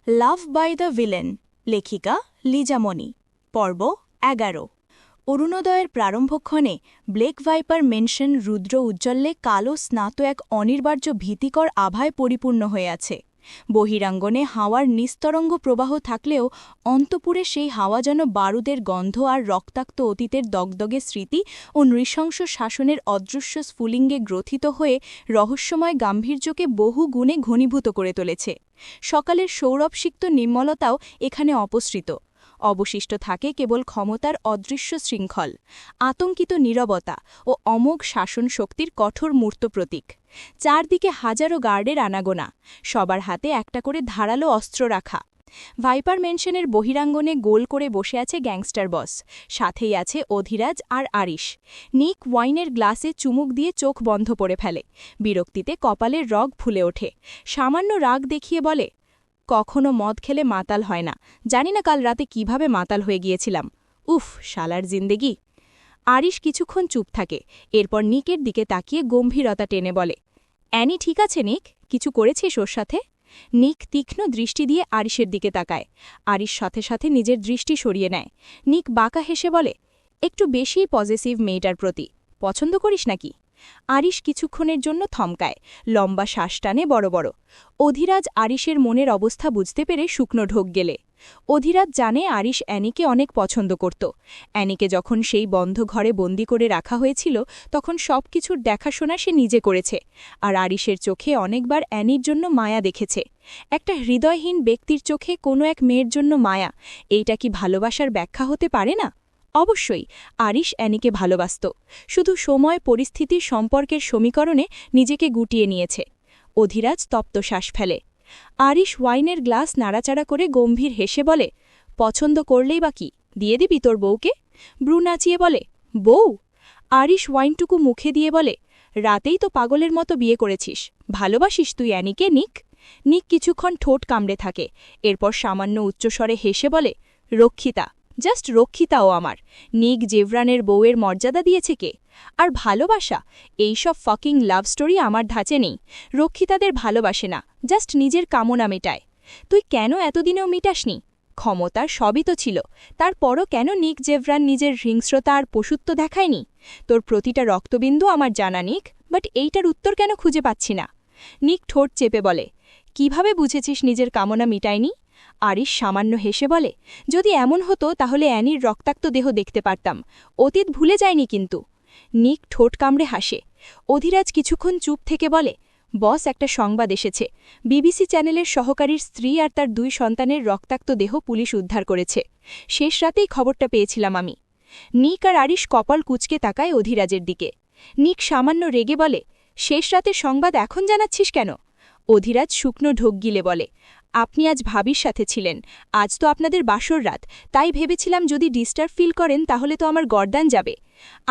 Love by the villain, লেখিকা লিজামণি, পর্ব ১১। অরুণোদয়ের প্রারম্ভক্ষণে Blake viper mention রুদ্র উজ্জ্বলে কালো স্নাত এক অনিবার্য ভীতিকর আভায় পরিপূর্ণ হয়ে আছে। বহিরাঙ্গনে হাওয়ার নিস্তরঙ্গ প্রবাহ থাকলেও অন্তপুরে সেই হাওয়া যেন বারুদের গন্ধ আর রক্তাক্ত অতীতের দগদগে স্মৃতি ও নৃশংস শাসনের অদৃশ্য স্ফুলিঙ্গে গ্রথিত হয়ে রহস্যময় গাম্ভীর্যকে বহু গুণে ঘনীভূত করে তুলেছে। সকালের সৌরভসিক্ত নির্মলতাও এখানে অপসৃত। অবশিষ্ট থাকে কেবল ক্ষমতার অদৃশ্য শৃঙ্খল, আতঙ্কিত নীরবতা ও অমোঘ শাসন শক্তির কঠোর মূর্ত প্রতীক। চারদিকে হাজারো গার্ডের আনাগোনা, সবার হাতে একটা করে ধারালো অস্ত্র রাখা। ভাইপার মেনশনের বহিরাঙ্গনে গোল করে বসে আছে গ্যাংস্টার বস, সাথেই আছে অধিরাজ আর আরিশ। নিক ওয়াইনের গ্লাসে চুমুক দিয়ে চোখ বন্ধ করে ফেলে, বিরক্তিতে কপালের রগ ফুলে ওঠে। সামান্য রাগ দেখিয়ে বলে, কখনো মদ খেলে মাতাল হয় না, জানি না কাল রাতে কিভাবে মাতাল হয়ে গিয়েছিলাম। উফ, শালার জিন্দেগি। আরিশ কিছুক্ষণ চুপ থাকে, এরপর নিকের দিকে তাকিয়ে গম্ভীরতা টেনে বলে, অ্যানি ঠিক আছে নিক? কিছু করেছিস ওর সাথে? নিক তীক্ষ্ণ দৃষ্টি দিয়ে আরিশের দিকে তাকায়। আরিশ সাথে সাথে নিজের দৃষ্টি সরিয়ে নেয়। নিক বাঁকা হেসে বলে, একটু বেশিই পজেসিভ মেয়েটার প্রতি। পছন্দ করিস নাকি? আরিশ কিছুক্ষণের জন্য থমকায়, লম্বা শ্বাস টানে বড় বড়। অধিরাজ আরিশের মনের অবস্থা বুঝতে পেরে শুকনো ঢোক গেলে। অধিরাজ জানে আরিশ অ্যানিকে অনেক পছন্দ করত। অ্যানিকে যখন সেই বন্ধ ঘরে বন্দি করে রাখা হয়েছিল তখন সব কিছুর দেখাশোনা সে নিজে করেছে, আর আরিশের চোখে অনেকবার অ্যানির জন্য মায়া দেখেছে। একটা হৃদয়হীন ব্যক্তির চোখে কোনো এক মেয়ের জন্য মায়া, এইটা কি ভালোবাসার ব্যাখ্যা হতে পারে না? অবশ্যই আরিশ অ্যানিকে ভালোবাসত, শুধু সময় পরিস্থিতির সম্পর্কের সমীকরণে নিজেকে গুটিয়ে নিয়েছে। অধিরাজ তপ্ত শ্বাস ফেলে। আরিশ ওয়াইনের গ্লাস নাড়াচাড়া করে গম্ভীর হেসে বলে, পছন্দ করলেই বা কি, দিয়ে দিবি তোর বউকে? ব্রু নাচিয়ে বলে, বউ? আরিশ ওয়াইনটুকু মুখে দিয়ে বলে, রাতেই তো পাগলের মতো বিয়ে করেছিস, ভালোবাসিস তুই অ্যানিকে নিক? নিক কিছুক্ষণ ঠোঁট কামড়ে থাকে, এরপর সামান্য উচ্চস্বরে হেসে বলে, রক্ষিতা, জাস্ট রক্ষিতাও আমার। নিক জেভরানের বউয়ের মর্যাদা দিয়েছে কে? আর ভালোবাসা, এইসব ফাকিং লাভ স্টোরি আমার ধাঁচে নেই। রক্ষিতাদের ভালোবাসে না, জাস্ট নিজের কামনা মেটায়। তুই কেন এতদিনেও মিটাসনি? ক্ষমতার সবই তো ছিল, তারপরও কেন নিক জেভরান নিজের হিংস্রতা আর পশুত্ব দেখায়নি? তোর প্রতিটা রক্তবিন্দু আমার জানা নিক, বাট এইটার উত্তর কেন খুঁজে পাচ্ছি না? নিক ঠোঁট চেপে বলে, কিভাবে বুঝেছিস নিজের কামনা মিটায়নি? আরিশ সামান্য হেসে বলে, যদি এমন হতো তাহলে অ্যানির রক্তাক্ত দেহ দেখতে পারতাম, অতীত ভুলে যায়নি কিন্তু। নিক ঠোঁট কামড়ে হাসে। অধিরাজ কিছুক্ষণ চুপ থেকে বলে, বস, একটা সংবাদ এসেছে। বিবিসি চ্যানেলের সহকারীর স্ত্রী আর তার 2 সন্তানের রক্তাক্ত দেহ পুলিশ উদ্ধার করেছে। শেষ রাতেই খবরটা পেয়েছিলাম আমি। নিক আর আরিশ কপাল কুঁচকে তাকায় অধিরাজের দিকে। নিক সামান্য রেগে বলে, শেষ রাতের সংবাদ এখন জানাচ্ছিস কেন? অধিরাজ শুকনো ঢোক গিলে বলে, আপনি আজ ভাবির সাথে ছিলেন, আজ তো আপনাদের বাসর রাত, তাই ভেবেছিলাম যদি ডিস্টার্ব ফিল করেন তাহলে তো আমার গর্দান যাবে।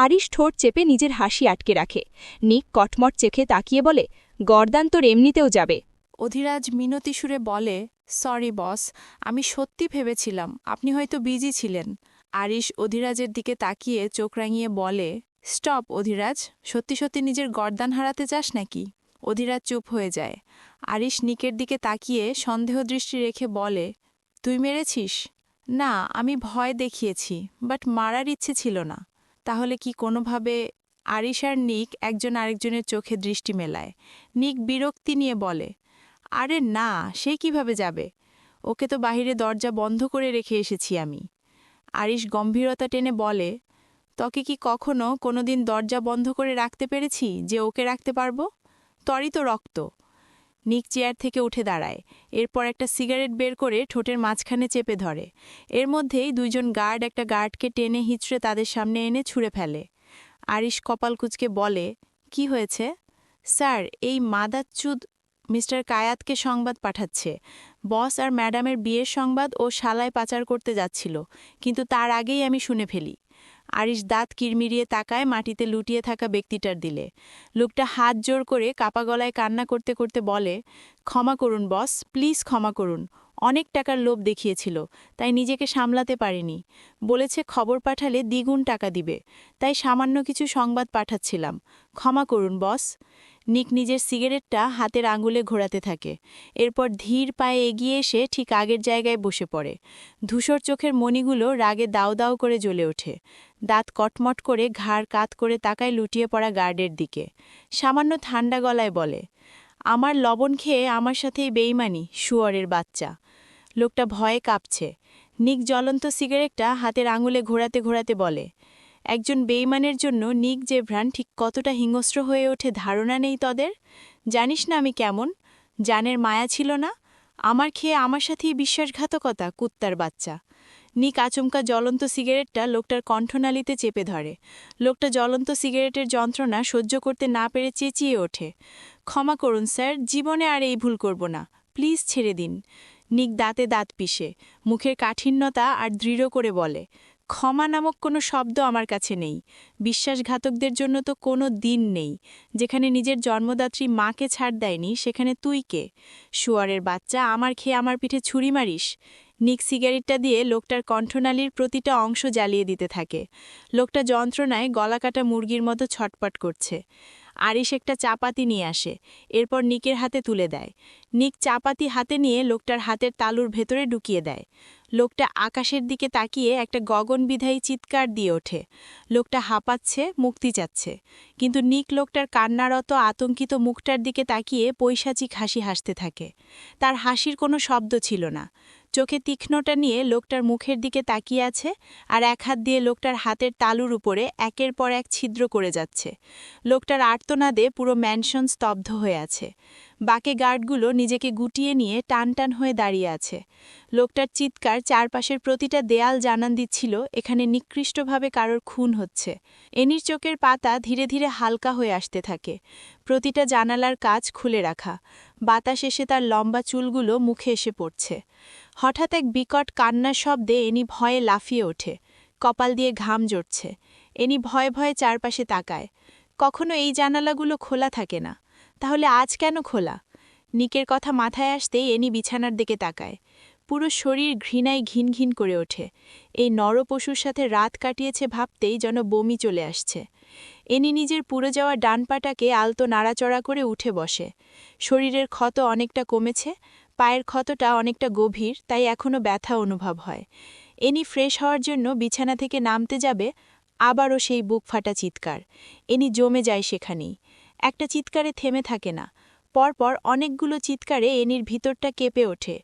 আরিশ ঠোঁট চেপে নিজের হাসি আটকে রাখে। নিক কটমট চেখে তাকিয়ে বলে, গর্দান তোর এমনিতেও যাবে। অধিরাজ মিনতি সুরে বলে, সরি বস, আমি সত্যি ভেবেছিলাম আপনি হয়তো বিজি ছিলেন। আরিশ অধিরাজের দিকে তাকিয়ে চোখ রাঙিয়ে বলে, স্টপ অধিরাজ, সত্যি সত্যি নিজের গর্দান হারাতে চাস নাকি? অধিরাজ চুপ হয়ে যায়। আরিশ নিকের দিকে তাকিয়ে সন্দেহ দৃষ্টি রেখে বলে, তুই মেরেছিস? না, আমি ভয় দেখিয়েছি, বাট মারার ইচ্ছে ছিল না। তাহলে কি কোনোভাবে? আরিশ আর নিক একজন আরেকজনের চোখে দৃষ্টি মেলায়। নিক বিরক্তি নিয়ে বলে, আরে না, সে কিভাবে যাবে? ওকে তো বাহিরে দরজা বন্ধ করে রেখে এসেছি আমি। আরিশ গম্ভীরতা টেনে বলে, তোকে কি কখনো কোনোদিন দরজা বন্ধ করে রাখতে পেরেছি যে ওকে রাখতে পারবো? তরই তো রক্ত। নিক চেয়ার থেকে উঠে দাঁড়ায়, এরপর একটা সিগারেট বের করে ঠোঁটের মাঝখানে চেপে ধরে। এর মধ্যেই 2 জন গার্ড একটা গার্ডকে টেনে হিঁচড়ে তাদের সামনে এনে ছুঁড়ে ফেলে। আরিশ কপাল কুঁচকে বলে, কি হয়েছে? স্যার, এই মাদাচ্চুদ মিস্টার কায়াতকে সংবাদ পাঠাচ্ছে। বস আর ম্যাডামের বিয়ের সংবাদ ও শালায় পাচার করতে যাচ্ছিল, কিন্তু তার আগেই আমি শুনে ফেলি। আরিশ দাঁত কিরমিরিয়ে তাকায় মাটিতে লুটিয়ে থাকা ব্যক্তিটার দিলে। লোকটা হাত জোর করে কাপা গলায় কান্না করতে করতে বলে, ক্ষমা করুন বস, প্লিজ ক্ষমা করুন। অনেক টাকার লোভ দেখিয়েছিল, তাই নিজেকে সামলাতে পারিনি। বলেছে খবর পাঠালে দ্বিগুণ টাকা দিবে, তাই সামান্য কিছু সংবাদ পাঠাচ্ছিলাম। ক্ষমা করুন বস। নিক নিজের সিগারেটটা হাতের আঙুলে ঘোরাতে থাকে। এরপর ধীর পায়ে এগিয়ে এসে ঠিক আগের জায়গায় বসে পড়ে। ধূসর চোখের মণিগুলো রাগে দাউ দাউ করে জ্বলে ওঠে। দাঁত কটমট করে ঘাড় কাত করে তাকায় লুটিয়ে পড়া গার্ডের দিকে। সামান্য ঠান্ডা গলায় বলে, আমার লবণ খেয়ে আমার সাথেই বেইমানি, শুয়োরের বাচ্চা। লোকটা ভয়ে কাঁপছে। নিক জ্বলন্ত সিগারেটটা হাতের আঙুলে ঘোরাতে ঘোরাতে বলে, একজন বেইমানের জন্য নিক জেভরান ঠিক কতটা হিংস্র হয়ে ওঠে ধারণা নেই তোদের? জানিস না আমি কেমন? জানের মায়া ছিল না? আমার খেয়ে আমার সাথেই বিশ্বাসঘাতকতা, কুত্তার বাচ্চা। নিক আচমকা জ্বলন্ত সিগারেটটা লোকটার কণ্ঠনালীতে চেপে ধরে। লোকটা জ্বলন্ত সিগারেটের যন্ত্রণা সহ্য করতে না পেরে চেঁচিয়ে ওঠে, ক্ষমা করুন স্যার, জীবনে আর এই ভুল করব না, প্লিজ ছেড়ে দিন। নিক দাঁতে দাঁত পিষে, মুখের কাঠিন্যতা আর দৃঢ় করে বলে, ক্ষমা নামক কোনো শব্দ আমার কাছে নেই। বিশ্বাসঘাতকদের জন্য তো কোনো দিন নেই। যেখানে নিজের জন্মদাত্রী মাকে ছাড় দেয়নি, সেখানে তুই কে? শুয়োরের বাচ্চা, আমার খেয়ে আমার পিঠে ছুরি মারিস? নিক সিগারেটটা দিয়ে লোকটার কণ্ঠনালীর প্রতিটা অংশ জ্বালিয়ে দিতে থাকে। লোকটা যন্ত্রণায় গলাকাটা মুরগির মতো ছটপট করছে। আরিশ একটা চাপাতি নিয়ে আসে, এরপর নিকের হাতে তুলে দেয়। নিক চাপাতি হাতে নিয়ে লোকটার হাতের তালুর ভেতরে ঢুকিয়ে দেয়। লোকটা আকাশের দিকে তাকিয়ে একটা গগনবিধায়ী চিৎকার দিয়ে ওঠে। লোকটা হাঁপাচ্ছে, মুক্তি চাচ্ছে। কিন্তু নিক লোকটার কান্নারত আতঙ্কিত মুখটার দিকে তাকিয়ে পৈশাচিক হাসি হাসতে থাকে। তার হাসির কোনো শব্দ ছিল না। চোখে তীক্ষ্ণটা নিয়ে লোকটার মুখের দিকে তাকিয়ে আছে, আর এক হাত দিয়ে লোকটার হাতের তালুর উপরে একের পর এক ছিদ্র করে যাচ্ছে। লোকটার আর্তনাদে পুরো ম্যানশন স্তব্ধ হয়ে আছে। বাকি গার্ডগুলো নিজেকে গুটিয়ে নিয়ে টান টান হয়ে দাঁড়িয়ে আছে। লোকটার চিৎকার চারপাশের প্রতিটা দেয়াল জানান দিচ্ছিল এখানে নিকৃষ্টভাবে কারোর খুন হচ্ছে। এনির চোখের পাতা ধীরে ধীরে হালকা হয়ে আসতে থাকে। প্রতিটা জানালার কাচ খুলে রাখা। বাতাস এসে তার লম্বা চুলগুলো মুখে এসে পড়ছে। হঠাৎ এক বিকট কান্নার শব্দে এনি ভয়ে লাফিয়ে ওঠে। কপাল দিয়ে ঘাম জড়ছে। এনি ভয়ে ভয়ে চারপাশে তাকায়। কখনো এই জানালাগুলো খোলা থাকে না, তাহলে আজ কেন খোলা? নিকের কথা মাথায় আসতেই এনি বিছানার দিকে তাকায়। পুরো শরীর ঘৃণায় ঘিন ঘিন করে ওঠে। এই নরপশুর সাথে রাত কাটিয়েছে ভাবতেই যেন বমি চলে আসছে। এনি নিজের পুরো যাওয়া ডান পাটাকে আলতো নাড়াচড়া করে উঠে বসে। শরীরের ক্ষত অনেকটা কমেছে, পায়ের ক্ষতটা অনেকটা গভীর, তাই এখনও ব্যথা অনুভব হয়। এনি ফ্রেশ হওয়ার জন্য বিছানা থেকে নামতে যাবে, আবারও সেই বুক ফাটা চিৎকার। এনি জমে যায় সেখানেই। একটা চিৎকারে থেমে থাকে না, পরপর অনেকগুলো চিৎকারে এনির ভিতরটা কেঁপে ওঠে।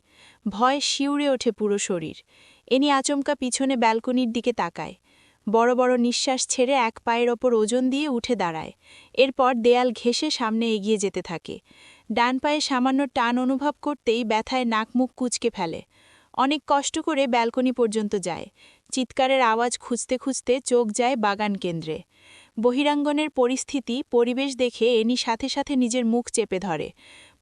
ভয় শিউরে ওঠে পুরো শরীর। এনি আচমকা পিছনে ব্যালকনির দিকে তাকায়। বড় বড় নিঃশ্বাস ছেড়ে এক পায়ের ওপর ওজন দিয়ে উঠে দাঁড়ায়। এরপর দেয়াল ঘেঁষে সামনে এগিয়ে যেতে থাকে। ডান পায়ে সামান্য টান অনুভব করতেই ব্যথায় নাক মুখ কুঁচকে ফেলে। অনেক কষ্ট করে ব্যালকনি পর্যন্ত যায়। চিৎকারের আওয়াজ খুঁজতে খুঁজতে চোখ যায় বাগান কেন্দ্রে। বহিরাঙ্গনের পরিবেশ দেখে এনি সাথে সাথে নিজের মুখ চেপে ধরে।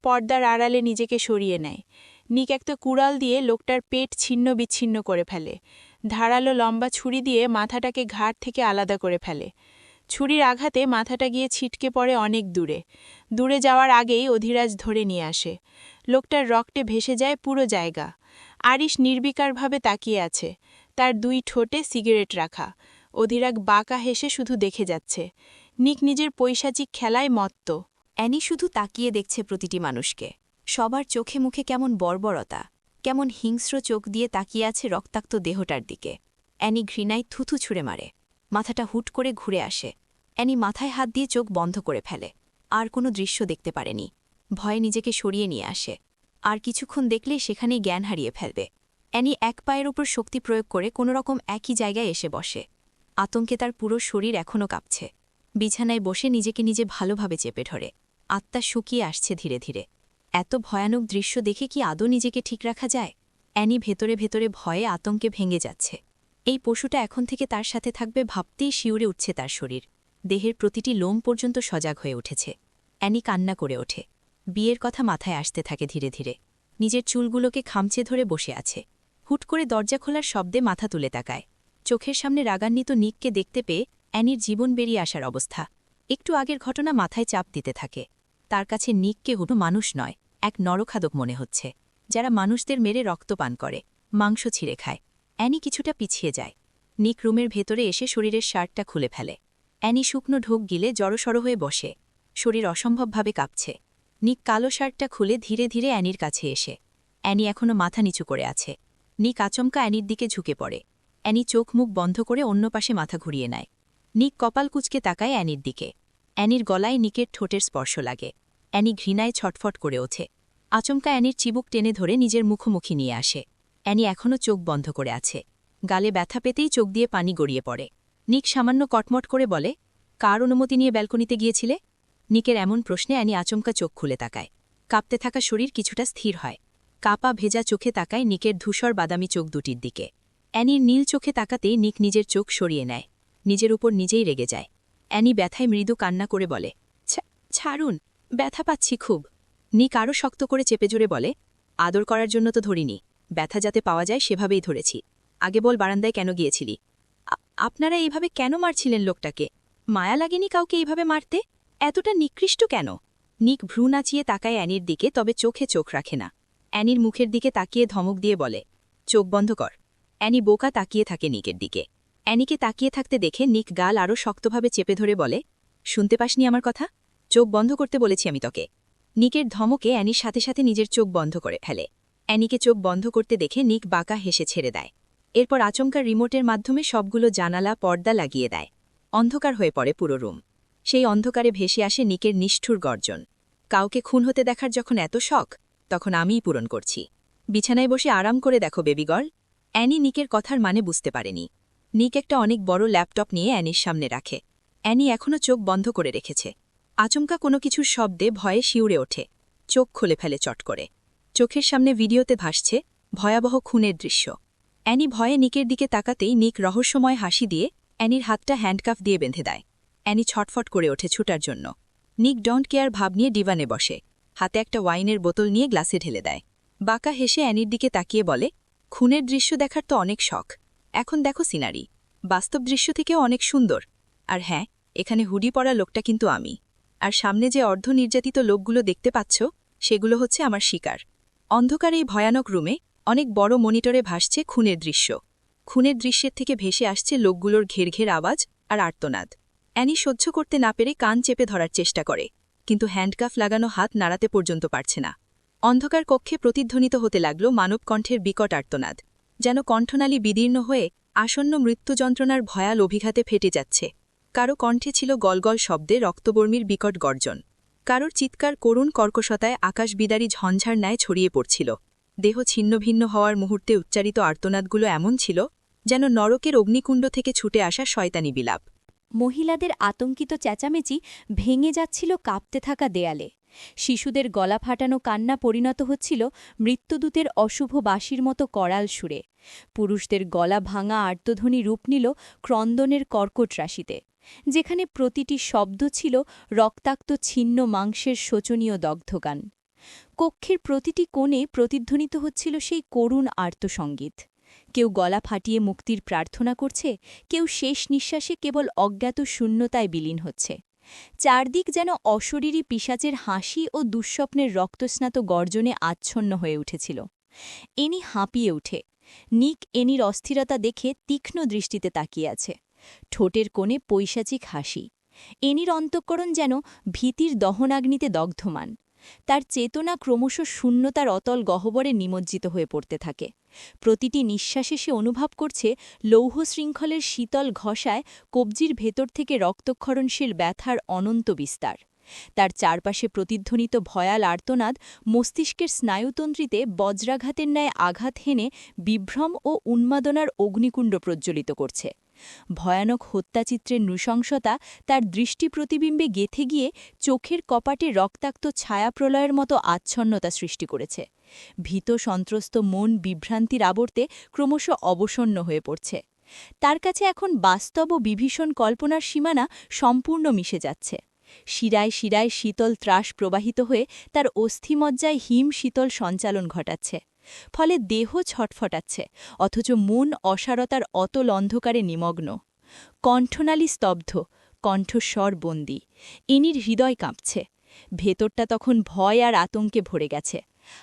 পর্দার আড়ালে নিজেকে সরিয়ে নেয়। নিক একটা কুড়াল দিয়ে লোকটার পেট ছিন্ন বিচ্ছিন্ন করে ফেলে। ধারালো লম্বা ছুরি দিয়ে মাথাটাকে ঘাড় থেকে আলাদা করে ফেলে। ছুরির আঘাতে মাথাটা গিয়ে ছিটকে পড়ে অনেক দূরে। দূরে যাওয়ার আগেই অধিরাজ ধরে নিয়ে আসে। লোকটার রক্তে ভেসে যায় পুরো জায়গা। আরিশ নির্বিকারভাবে তাকিয়ে আছে, তার দুই ঠোঁটে সিগারেট রাখা। অধিরাগ বাঁকা হেসে শুধু দেখে যাচ্ছে। নিক নিজের পৈশাচিক খেলায় মত্ত। অ্যানি শুধু তাকিয়ে দেখছে প্রতিটি মানুষকে। সবার চোখে মুখে কেমন বর্বরতা, কেমন হিংস্র চোখ দিয়ে তাকিয়ে আছে রক্তাক্ত দেহটার দিকে। অ্যানি ঘৃণায় থুথু ছুঁড়ে মারে। মাথাটা হুট করে ঘুরে আসে। অ্যানি মাথায় হাত দিয়ে চোখ বন্ধ করে ফেলে। আর কোনো দৃশ্য দেখতে পারেনি। ভয়ে নিজেকে সরিয়ে নিয়ে আসে। আর কিছুক্ষণ দেখলে সেখানেই জ্ঞান হারিয়ে ফেলবে। অ্যানি এক পায়ের ওপর শক্তি প্রয়োগ করে কোনোরকম একই জায়গায় এসে বসে। আতঙ্কে তার পুরো শরীর এখনও কাঁপছে। বিছানায় বসে নিজেকে নিজে ভালোভাবে চেপে ধরে। আত্মা শুকিয়ে আসছে ধীরে ধীরে। এত ভয়ানক দৃশ্য দেখে কি আদৌ নিজেকে ঠিক রাখা যায়? অ্যানি ভেতরে ভেতরে ভয়ে আতঙ্কে ভেঙে যাচ্ছে। এই পশুটা এখন থেকে তার সাথে থাকবে ভাবতেই শিউরে উঠছে তার শরীর। দেহের প্রতিটি লোম পর্যন্ত সজাগ হয়ে উঠেছে। অ্যানি কান্না করে ওঠে। বিয়ের কথা মাথায় আসতে থাকে ধীরে ধীরে। নিজের চুলগুলোকে খামচে ধরে বসে আছে। হুট করে দরজা খোলার শব্দে মাথা তুলে তাকায়। চোখের সামনে রাগান্বিত নিককে দেখতে পেয়ে অ্যানির জীবন বেরিয়ে আসার অবস্থা। একটু আগের ঘটনা মাথায় চাপ দিতে থাকে। তার কাছে নিককে কোনো মানুষ নয়, এক নরখাদক মনে হচ্ছে, যারা মানুষদের মেরে রক্ত পান করে, মাংস ছিঁড়ে খায়। অ্যানি কিছুটা পিছিয়ে যায়। নিক রুমের ভেতরে এসে শরীরের শার্টটা খুলে ফেলে। অ্যানি শুকনো ঢোক গিলে জড়সড় হয়ে বসে। শরীর অসম্ভবভাবে কাঁপছে। নিক কালো শার্টটা খুলে ধীরে ধীরে অ্যানির কাছে এসে অ্যানি এখনও মাথা নিচু করে আছে। নিক আচমকা অ্যানির দিকে ঝুঁকে পড়ে। অ্যানি চোখ মুখ বন্ধ করে অন্য পাশে মাথা ঘুরিয়ে নেয়। নিক কপাল কুঁচকে তাকায় অ্যানির দিকে। অ্যানির গলায় নিকের ঠোঁটের স্পর্শ লাগে। অ্যানি ঘৃণায় ছটফট করে ওঠে। আচমকা অ্যানির চিবুক টেনে ধরে নিজের মুখোমুখি নিয়ে আসে। অ্যানি এখনও চোখ বন্ধ করে আছে। গালে ব্যথা পেতেই চোখ দিয়ে পানি গড়িয়ে পড়ে। নিক সামান্য কটমট করে বলে, কার অনুমতি নিয়ে ব্যালকনিতে গিয়েছিলে? নিকের এমন প্রশ্নে অ্যানি আচমকা চোখ খুলে তাকায়। কাঁপতে থাকা শরীর কিছুটা স্থির হয়। কাপা ভেজা চোখে তাকায় নিকের ধূসর বাদামি চোখ দুটির দিকে। অ্যানির নীল চোখে তাকাতেই নিক নিজের চোখ সরিয়ে নেয়। নিজের উপর নিজেই রেগে যায়। অ্যানি ব্যথায় মৃদু কান্না করে বলে, ছাড়ুন, ব্যথা পাচ্ছি খুব। নিক আরও শক্ত করে চেপে জোরে বলে, আদর করার জন্য তো ধরিনি, ব্যথা যাতে পাওয়া যায় সেভাবেই ধরেছি। আগে বল, বারান্দায় কেন গিয়েছিলি? আপনারা এইভাবে কেন মারছিলেন লোকটাকে? মায়া লাগেনি কাউকে এইভাবে মারতে? এতটা নিকৃষ্ট কেন? নিক ভ্রু নাচিয়ে তাকায় অ্যানির দিকে, তবে চোখে চোখ রাখে না। অ্যানির মুখের দিকে তাকিয়ে ধমক দিয়ে বলে, চোখ বন্ধ কর। অ্যানি বোকা তাকিয়ে থাকে নিকের দিকে। অ্যানিকে তাকিয়ে থাকতে দেখে নিক গাল আরও শক্তভাবে চেপে ধরে বলে, শুনতে পাসনি আমার কথা? চোখ বন্ধ করতে বলেছি আমি তোকে। নিকের ধমকে অ্যানির সাথে সাথে নিজের চোখ বন্ধ করে ফেলে। অ্যানিকে চোখ বন্ধ করতে দেখে নিক বাঁকা হেসে ছেড়ে দেয়। এরপর আচমকা রিমোটের মাধ্যমে সবগুলো জানালা পর্দা লাগিয়ে দেয়। অন্ধকার হয়ে পড়ে পুরো রুম। সেই অন্ধকারে ভেসে আসে নিকের নিষ্ঠুর গর্জন। কাউকে খুন হতে দেখার যখন এত শখ, তখন আমিই পূরণ করছি। বিছানায় বসে আরাম করে দেখো বেবি গার্ল। অ্যানি নিকের কথার মানে বুঝতে পারেনি। নিক একটা অনেক বড় ল্যাপটপ নিয়ে অ্যানির সামনে রাখে। অ্যানি এখনও চোখ বন্ধ করে রেখেছে। আচমকা কোনো কিছুর শব্দে ভয়ে শিউরে ওঠে। চোখ খুলে ফেলে চট করে। চোখের সামনে ভিডিওতে ভাসছে ভয়াবহ খুনের দৃশ্য। অ্যানি ভয়ে নিকের দিকে তাকাতেই নিক রহস্যময় হাসি দিয়ে অ্যানির হাতটা হ্যান্ডকাফ দিয়ে বেঁধে দেয়। অ্যানি ছটফট করে ওঠে ছুটার জন্য। নিক ডোন্ট কেয়ার ভাব নিয়ে ডিভানে বসে। হাতে একটা ওয়াইনের বোতল নিয়ে গ্লাসে ঢেলে দেয়। বাঁকা হেসে অ্যানির দিকে তাকিয়ে বলে, খুনের দৃশ্য দেখার তো অনেক শখ। এখন দেখো সিনারি। বাস্তব দৃশ্য থেকেও অনেক সুন্দর। আর হ্যাঁ, এখানে হুডি পরা লোকটা কিন্তু আমি। আর সামনে যে অর্ধ নির্যাতিত লোকগুলো দেখতে পাচ্ছ, সেগুলো হচ্ছে আমার শিকার। অন্ধকার এই ভয়ানক রুমে অনেক বড় মনিটরে ভাসছে খুনের দৃশ্য। খুনের দৃশ্যের থেকে ভেসে আসছে লোকগুলোর ঘের আওয়াজ আর আর্তনাদ। অ্যানি সহ্য করতে না পেরে কান চেপে ধরার চেষ্টা করে, কিন্তু হ্যান্ডকাফ লাগানো হাত নাড়াতে পর্যন্ত পারছে না। অন্ধকার কক্ষে প্রতিধ্বনিত হতে লাগল মানবকণ্ঠের বিকট আর্তনাদ, যেন কণ্ঠনালী বিদীর্ণ হয়ে আসন্ন মৃত্যু যন্ত্রণার ভয়াল অভিঘাতে ফেটে যাচ্ছে। কারো কণ্ঠে ছিল গলগল শব্দে রক্তবর্মীর বিকট গর্জন। কারোর চিৎকার করুণ কর্কশতায় আকাশবিদারী ঝঞ্ঝার ন্যায় ছড়িয়ে পড়ছিল। দেহ ছিন্নভিন্ন হওয়ার মুহূর্তে উচ্চারিত আর্তনাদগুলো এমন ছিল, যেন নরকের অগ্নিকুণ্ড থেকে ছুটে আসা শয়তানি বিলাপ। মহিলাদের আতঙ্কিত চেঁচামেচি ভেঙে যাচ্ছিল কাঁপতে থাকা দেয়ালে। শিশুদের গলা ফাটানো কান্না পরিণত হচ্ছিল মৃত্যুদূতের অশুভ বাঁশির মতো করাল সুরে। পুরুষদের গলা ভাঙা আর্তধ্বনি রূপ নিল ক্রন্দনের কর্কট রাশিতে, যেখানে প্রতিটি শব্দ ছিল রক্তাক্ত ছিন্ন মাংসের শোচনীয় দগ্ধগান। কক্ষের প্রতিটি কোণে প্রতিধ্বনিত হচ্ছিল সেই করুণ আর্তসঙ্গীত। কেউ গলা ফাটিয়ে মুক্তির প্রার্থনা করছে, কেউ শেষ নিঃশ্বাসে কেবল অজ্ঞাত শূন্যতায় বিলীন হচ্ছে। চারদিক যেন অশরীরী পিশাচের হাসি ও দুঃস্বপ্নের রক্তস্নাত গর্জনে আচ্ছন্ন হয়ে উঠেছিল। এনি হাঁপিয়ে উঠে। নিক এনির অস্থিরতা দেখে তীক্ষ্ণ দৃষ্টিতে তাকিয়ে আছে। ঠোঁটের কোণে পৈশাচিক হাসি। এনির অন্তঃকরণ যেন ভীতির দহনাগ্নিতে দগ্ধমান। তার চেতনা ক্রমশ শূন্যতার অতল গহ্বরে নিমজ্জিত হয়ে পড়তে থাকে। প্রতিটি নিঃশ্বাসে সে অনুভব করছে লৌহ শৃঙ্খলের শীতল ঘষায় কবজির ভেতর থেকে রক্তক্ষরণশীল ব্যথার অনন্ত বিস্তার। তার চারপাশে প্রতিধ্বনিত ভয়াল আর্তনাদ মস্তিষ্কের স্নায়ুতন্ত্রীতে বজ্রাঘাতের ন্যায় আঘাত হেনে বিভ্রম ও উন্মাদনার অগ্নিকুণ্ড প্রজ্বলিত করছে। ভয়ানক হত্যাচিত্রের নৃশংসতা তার দৃষ্টি প্রতিবিম্বে গেঁথে গিয়ে চোখের কপাটে রক্তাক্ত ছায়াপ্রলয়ের মতো আচ্ছন্নতা সৃষ্টি করেছে। ভীত সন্ত্রস্ত মন বিভ্রান্তির আবর্তে ক্রমশ অবসন্ন হয়ে পড়ছে। তার কাছে এখন বাস্তব ও বিভীষণ কল্পনার সীমানা সম্পূর্ণ মিশে যাচ্ছে। শিরায় শিরায় শীতল ত্রাস প্রবাহিত হয়ে তার অস্থিমজ্জায় হিম শীতল সঞ্চালন ঘটাচ্ছে। ফলে দেহ ছটফটাচ্ছে, অথচ মন অসারতার অতল অন্ধকারে নিমগ্ন। কণ্ঠনালী স্তব্ধ, কণ্ঠস্বর বন্দী। এনির হৃদয় কাঁপছে। ভেতরটা তখন ভয় আর আতঙ্কে ভরে গেছে।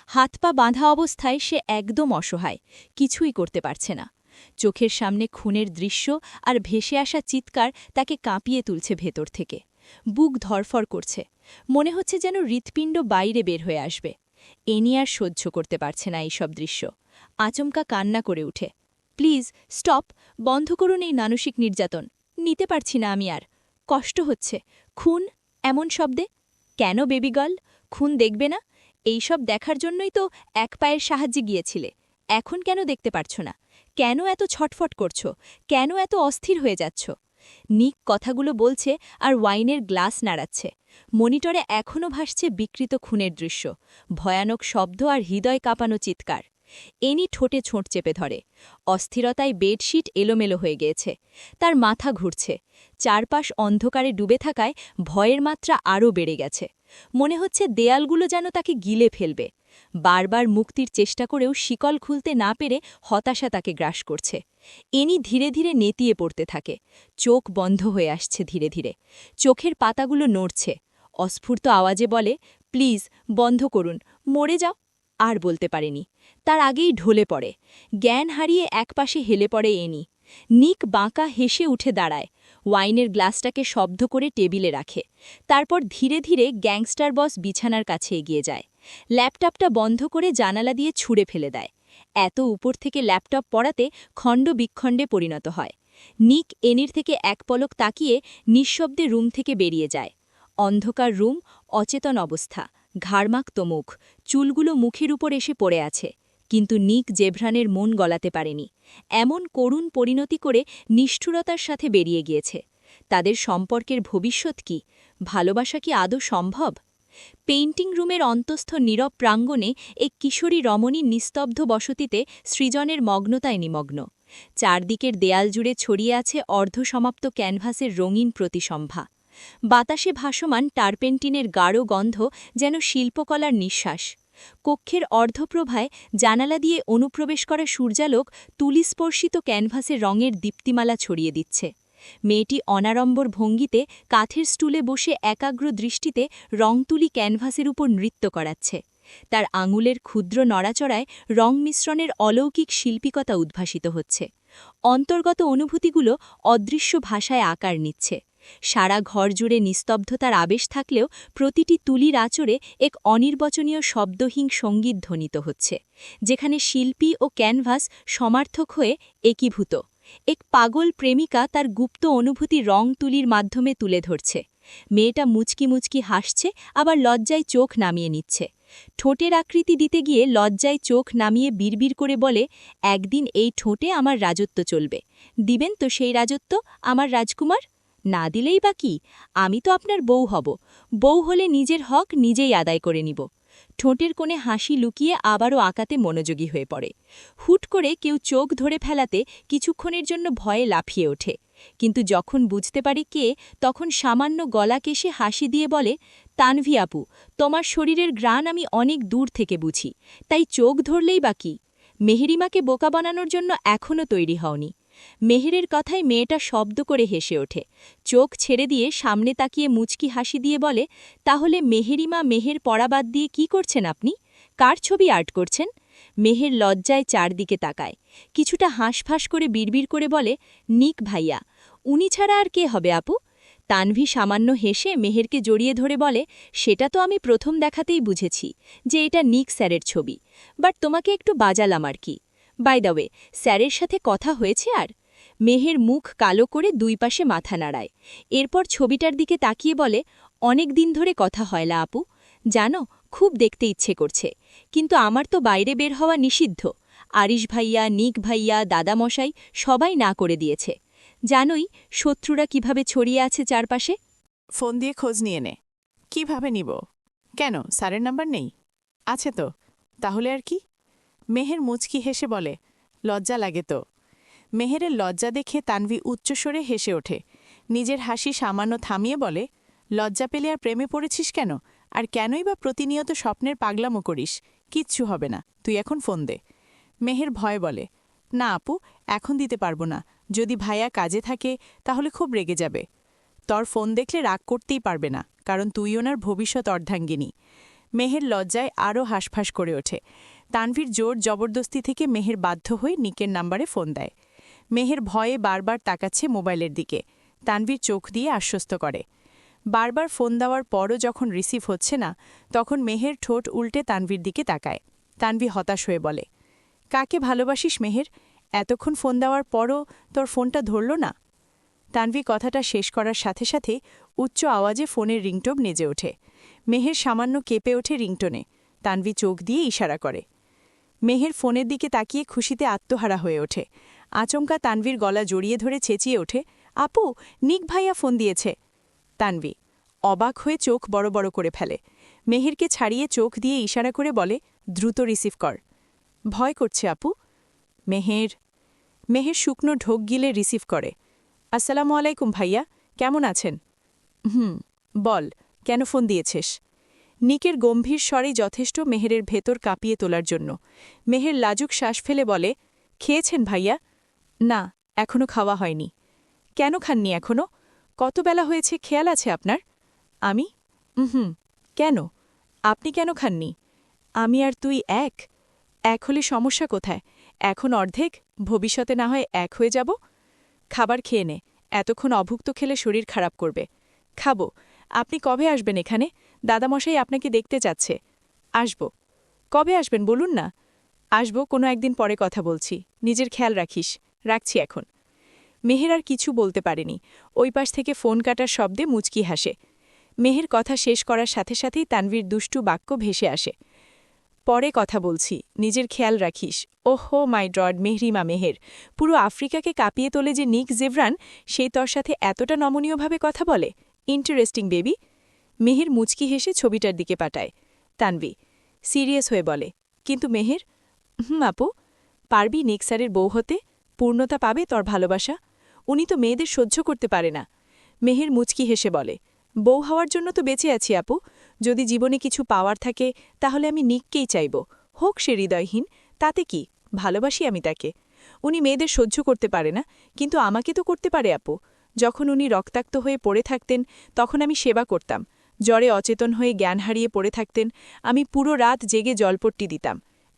হাত পা বাঁধা অবস্থায় সে একদম অসহায়, কিছুই করতে পারছে না। চোখের সামনে খুনের দৃশ্য আর ভেসে আসা চিৎকার তাকে কাঁপিয়ে তুলছে ভেতর থেকে। বুক ধরফর করছে, মনে হচ্ছে যেন হৃৎপিণ্ড বাইরে বের হয়ে আসবে। এনি আর সহ্য করতে পারছে না এইসব দৃশ্য। আচমকা কান্না করে উঠে, প্লিজ স্টপ, বন্ধ করুন এই মানসিক নির্যাতন, নিতে পারছি না আমি আর, কষ্ট হচ্ছে। খুন এমন শব্দে? কেন বেবি গার্ল, খুন দেখবে না? এইসব দেখার জন্যই তো এক পায়ের সাহায্যে গিয়েছিলে, এখন কেন দেখতে পারছ না? কেন এত ছটফট করছ? কেন এত অস্থির হয়ে যাচ্ছ? নিক কথাগুলো বলছে আর ওয়াইনের গ্লাস নাড়াচ্ছে। মনিটরে এখনও ভাসছে বিকৃত খুনের দৃশ্য, ভয়ানক শব্দ আর হৃদয় কাঁপানো চিৎকার। এনি ঠোঁটে ছোঁট চেপে ধরে। অস্থিরতায় বেডশিট এলোমেলো হয়ে গিয়েছে, তার মাথা ঘুরছে। চারপাশ অন্ধকারে ডুবে থাকায় ভয়ের মাত্রা আরও বেড়ে গেছে। মনে হচ্ছে দেয়ালগুলো যেন তাকে গিলে ফেলবে। বারবার মুক্তির চেষ্টা করেও শিকল খুলতে না পেরে হতাশা তাকে গ্রাস করছে। এনি ধীরে ধীরে নেতিয়ে পড়তে থাকে, চোখ বন্ধ হয়ে আসছে ধীরে ধীরে। চোখের পাতাগুলো নড়ছে। অস্ফূর্ত আওয়াজে বলে, প্লিজ বন্ধ করুন, মরে যাও। আর বলতে পারেনি, তার আগেই ঢলে পড়ে। জ্ঞান হারিয়ে একপাশে হেলে পড়ে এনি। নিক বাঁকা হেসে উঠে দাঁড়ায়, ওয়াইনের গ্লাসটাকে শব্দ করে টেবিলে রাখে। তারপর ধীরে ধীরে গ্যাংস্টার বস বিছানার কাছে এগিয়ে যায়। ল্যাপটপটা বন্ধ করে জানালা দিয়ে ছুঁড়ে ফেলে দেয়। এত উপর থেকে ল্যাপটপ পড়াতে খণ্ড বিক্ষণ্ডে পরিণত হয়। নিক এনির থেকে এক পলক তাকিয়ে নিঃশব্দে রুম থেকে বেরিয়ে যায়। অন্ধকার রুম, অচেতন অবস্থা, ঘাড়মাক্ত মুখ, চুলগুলো মুখের উপর এসে পড়ে আছে। কিন্তু নিক জেভরানের মন গলাতে পারেনি। এমন করুণ পরিণতি করে নিষ্ঠুরতার সাথে বেরিয়ে গিয়েছে। তাদের সম্পর্কের ভবিষ্যৎ কি? ভালোবাসা কি আদৌ সম্ভব? পেইন্টিং রুমের অন্তস্থ নীরব প্রাঙ্গণে এক কিশোরী রমণী নিস্তব্ধ বসতিতে সৃজনের মগ্নতায় নিমগ্ন। চারদিকের দেয়াল জুড়ে ছড়িয়ে আছে অর্ধসমাপ্ত ক্যানভাসের রঙিন প্রতিসম্ভা। বাতাসে ভাসমান টারপেন্টিনের গাঢ় গন্ধ যেন শিল্পকলার নিঃশ্বাস। কক্ষের অর্ধপ্রভায় জানালা দিয়ে অনুপ্রবেশ করা সূর্যালোক তুলিস্পর্শিত ক্যানভাসে রঙের দীপ্তিমালা ছড়িয়ে দিচ্ছে। মেয়েটি অনাড়ম্বর ভঙ্গিতে কাঠের স্টুলে বসে একাগ্র দৃষ্টিতে রংতুলি ক্যানভাসের উপর নৃত্য করাচ্ছে। তার আঙুলের ক্ষুদ্র নড়াচড়ায় রং মিশ্রণের অলৌকিক শিল্পিকতা উদ্ভাসিত হচ্ছে। অন্তর্গত অনুভূতিগুলো অদৃশ্য ভাষায় আকার নিচ্ছে। সারা ঘর জুড়ে নিস্তব্ধতার আবেশ থাকলেও প্রতিটি তুলির আচরে এক অনির্বচনীয় শব্দহীন সঙ্গীত ধ্বনিত হচ্ছে, যেখানে শিল্পী ও ক্যানভাস সমার্থক হয়ে একীভূত। এক পাগল প্রেমিকা তার গুপ্ত অনুভূতি রং তুলির মাধ্যমে তুলে ধরছে। মেয়েটা মুচকি মুচকি হাসছে, আবার লজ্জায় চোখ নামিয়ে নিচ্ছে। ঠোঁটের আকৃতি দিতে গিয়ে লজ্জায় চোখ নামিয়ে বিড়বিড় করে বলে, একদিন এই ঠোঁটে আমার রাজত্ব চলবে। দিবেন তো সেই রাজত্ব, আমার রাজকুমার? না দিলেই বা কি, আমি তো আপনার বউ হব। বউ হলে নিজের হক নিজেই আদায় করে নিব। ঠোঁটের কোণে হাসি লুকিয়ে আবারও আঁকাতে মনোযোগী হয়ে পড়ে। হুট করে কেউ চোখ ধরে ফেলাতে কিছুক্ষণের জন্য ভয়ে লাফিয়ে ওঠে। কিন্তু যখন বুঝতে পারে কে, তখন সামান্য গলা কেশে হাসি দিয়ে বলে, তানভি আপু, তোমার শরীরের ঘ্রাণ আমি অনেক দূর থেকে বুঝি, তাই চোখ ধরলেই বা কি? মেহেরিমাকে বোকা বানানোর জন্য এখনও তৈরি হওনি। মেহেরের কথায় মেয়েটা শব্দ করে হেসে ওঠে। চোখ ছেড়ে দিয়ে সামনে তাকিয়ে মুচকি হাসি দিয়ে বলে, তাহলে মেহেরিমা মেহের পড়াবাদ দিয়ে কি করছেন আপনি? কার ছবি আর্ট করছেন? মেহের লজ্জায় চারদিকে তাকায়, কিছুটা হাঁসফাঁস করে বিড়বিড় করে বলে, নিক ভাইয়া। উনি ছাড়া আর কে হবে আপু? তানভি সামান্য হেসে মেহেরকে জড়িয়ে ধরে বলে, সেটা তো আমি প্রথম দেখাতেই বুঝেছি যে এটা নিক স্যারের ছবি, বাট তোমাকে একটু বাজালাম আর কি। বাই দ্য ওয়ে, স্যারের সাথে কথা হয়েছে আর? মেহের মুখ কালো করে দুই পাশে মাথা নাড়ায়। এরপর ছবিটার দিকে তাকিয়ে বলে, অনেক দিন ধরে কথা হয় না আপু, জানো, খুব দেখতে ইচ্ছে করছে, কিন্তু আমার তো বাইরে বের হওয়া নিষিদ্ধ। আরিশ ভাইয়া, নিক ভাইয়া, দাদামশাই সবাই না করে দিয়েছে। জানোই শত্রুরা কিভাবে ছড়িয়ে আছে চারপাশে। ফোন দিয়ে খোঁজ নিয়ে নে। কিভাবে নিব? কেন, স্যারের নাম্বার নেই? আছে তো, তাহলে আর কি? মেহের মুচকি হেসে বলে, লজ্জা লাগে তো। মেহেরের লজ্জা দেখে তানভি উচ্চস্বরে হেসে ওঠে। নিজের হাসি সামান্য থামিয়ে বলে, লজ্জা পেলে আর প্রেমে পড়েছিস কেন? আর কেনই বা প্রতিনিয়ত স্বপ্নের পাগলামো করিস? কিচ্ছু হবে না, তুই এখন ফোন দে। মেহের ভয় বলে, না আপু, এখন দিতে পারবো না। যদি ভাইয়া কাজে থাকে তাহলে খুব রেগে যাবে। তোর ফোন দেখলে রাগ করতেই পারবে না, কারণ তুই ওনার ভবিষ্যৎ অর্ধাঙ্গিনী। মেহের লজ্জায় আরও হাঁসফাঁস করে ওঠে। তানভীর জোর জবরদস্তি থেকে মেহের বাধ্য হয়ে নিকের নাম্বারে ফোন দেয়। মেহের ভয়ে বারবার তাকাচ্ছে মোবাইলের দিকে। তানভীর চোখ দিয়ে আশ্বস্ত করে, বারবার ফোন দেওয়ার পরও যখন রিসিভ হচ্ছে না তখন মেহের ঠোঁট উল্টে তানভীর দিকে তাকায়। তানভী হতাশ হয়ে বলে, কাকে ভালোবাসিস মেহের? এতক্ষণ ফোন দেওয়ার পরও তোর ফোনটা ধরল না। তানভী কথাটা শেষ করার সাথে সাথে উচ্চ আওয়াজে ফোনের রিংটোন নেজে ওঠে। মেহের সামান্য কেঁপে ওঠে রিংটোনে। তানভী চোখ দিয়ে ইশারা করে। মেহের ফোনের দিকে তাকিয়ে খুশিতে আত্মহারা হয়ে ওঠে। আচমকা তানভীর গলা জড়িয়ে ধরে চেঁচিয়ে ওঠে, আপু, নিক ভাইয়া ফোন দিয়েছে। তানভী অবাক হয়ে চোখ বড় বড় করে ফেলে। মেহেরকে ছাড়িয়ে চোখ দিয়ে ইশারা করে বলে, দ্রুত রিসিভ কর। ভয় করছে আপু। মেহের শুকনো ঢোক গিলে রিসিভ করে। আসসালামু আলাইকুম ভাইয়া, কেমন আছেন? বল, কেন ফোন দিয়েছিস? নিকের গম্ভীর স্বরে যথেষ্ট মেহেরের ভেতর কাঁপিয়ে তোলার জন্য। মেহের লাজুক শ্বাস ফেলে বলে, খেয়েছেন ভাইয়া? না, এখনো খাওয়া হয়নি। কেন খাননি এখনো? কত বেলা হয়েছে, খেয়াল আছে আপনার? আমি? কেন? আপনি কেন খাননি? আমি আর তুই এক হলে সমস্যা কোথায়? এখন অর্ধেক, ভবিষ্যতে না হয় এক হয়ে যাব। খাবার খেয়ে নে, এতক্ষণ অভুক্ত খেলে শরীর খারাপ করবে। খাবো। আপনি কবে আসবেন এখানে? দাদামশাই আপনাকে দেখতে চাচ্ছে। আসব। কবে আসবেন বলুন না। আসব, কোনো একদিন পরে কথা বলছি। নিজের খেয়াল রাখিস। রাখছি এখন। মেহের আর কিছু বলতে পারেনি। ওই পাশ থেকে ফোন কাটার শব্দে মুচকি হাসে। মেহের কথা শেষ করার সাথে সাথেই তানভীর দুষ্টু বাক্য ভেসে আসে। পরে কথা বলছি, নিজের খেয়াল রাখিস। ওহো মাই ডড মেহরিমা মেহের, পুরো আফ্রিকাকে কাঁপিয়ে তোলে যে নিক জেভরান, সেই তোর সাথে এতটা নমনীয়ভাবে কথা বলে। Interesting baby. মেহের মুচকি হেসে ছবিটার দিকে পাঠায়। তানভী সিরিয়াস হয়ে বলে, কিন্তু মেহের? আপু, পারবি নিক স্যারের বউ হতে? পূর্ণতা পাবে তোর ভালোবাসা? উনি তো মেয়েদের সহ্য করতে পারে না। মেহের মুচকি হেসে বলে, বউ হওয়ার জন্য তো বেঁচে আছি আপু। যদি জীবনে কিছু পাওয়ার থাকে তাহলে আমি নিককেই চাইব। হোক সে হৃদয়হীন, তাতে কি, ভালোবাসি আমি তাকে। উনি মেয়েদের সহ্য করতে পারে না, কিন্তু আমাকে তো করতে পারে আপু। যখন উনি রক্তাক্ত হয়ে পড়ে থাকতেন তখন আমি সেবা করতাম। জ্বরে অচেতন হয়ে জ্ঞান হারিয়ে পড়ে থাকতেন, আমি পুরো রাত জেগে জলপট্টি দিতাম।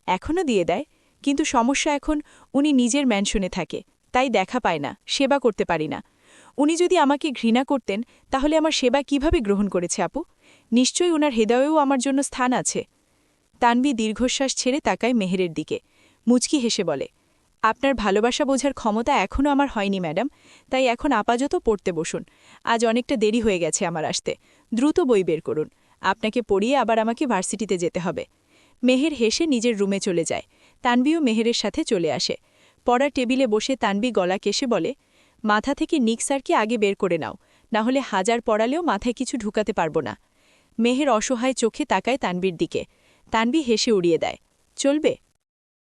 এখনও দিয়ে দেয়, কিন্তু সমস্যা এখন উনি নিজের ম্যানশনে থাকে, তাই দেখা পায় না, সেবা করতে পারি না। উনি যদি আমাকে ঘৃণা করতেন তাহলে আমার সেবা কিভাবে গ্রহণ করেছে আপু? নিশ্চয়ই উনার হৃদয়েও আমার জন্য স্থান আছে। তানভী দীর্ঘশ্বাস ছেড়ে তাকায় মেহেরের দিকে। মুচকি হেসে বলে, আপনার ভালোবাসা বোঝার ক্ষমতা এখনও আমার হয়নি ম্যাডাম, তাই এখন আপাতত পড়তে বসুন। আজ অনেকটা দেরি হয়ে গেছে আমার আসতে। দ্রুত বই বের করুন, আপনাকে পড়িয়ে আবার আমাকে ভার্সিটিতে যেতে হবে। মেহের হেসে নিজের রুমে চলে যায়। তানভীও মেহেরের সাথে চলে আসে। পড়ার টেবিলে বসে তানভী গলা কেশে বলে, মাথা থেকে নিক স্যারকে আগে বের করে নাও, না হলে হাজার পড়ালেও মাথায় কিছু ঢুকাতে পারব না। মেহের অসহায় চোখে তাকায় তানভীর দিকে। তানভী হেসে উড়িয়ে দেয়, চলবে।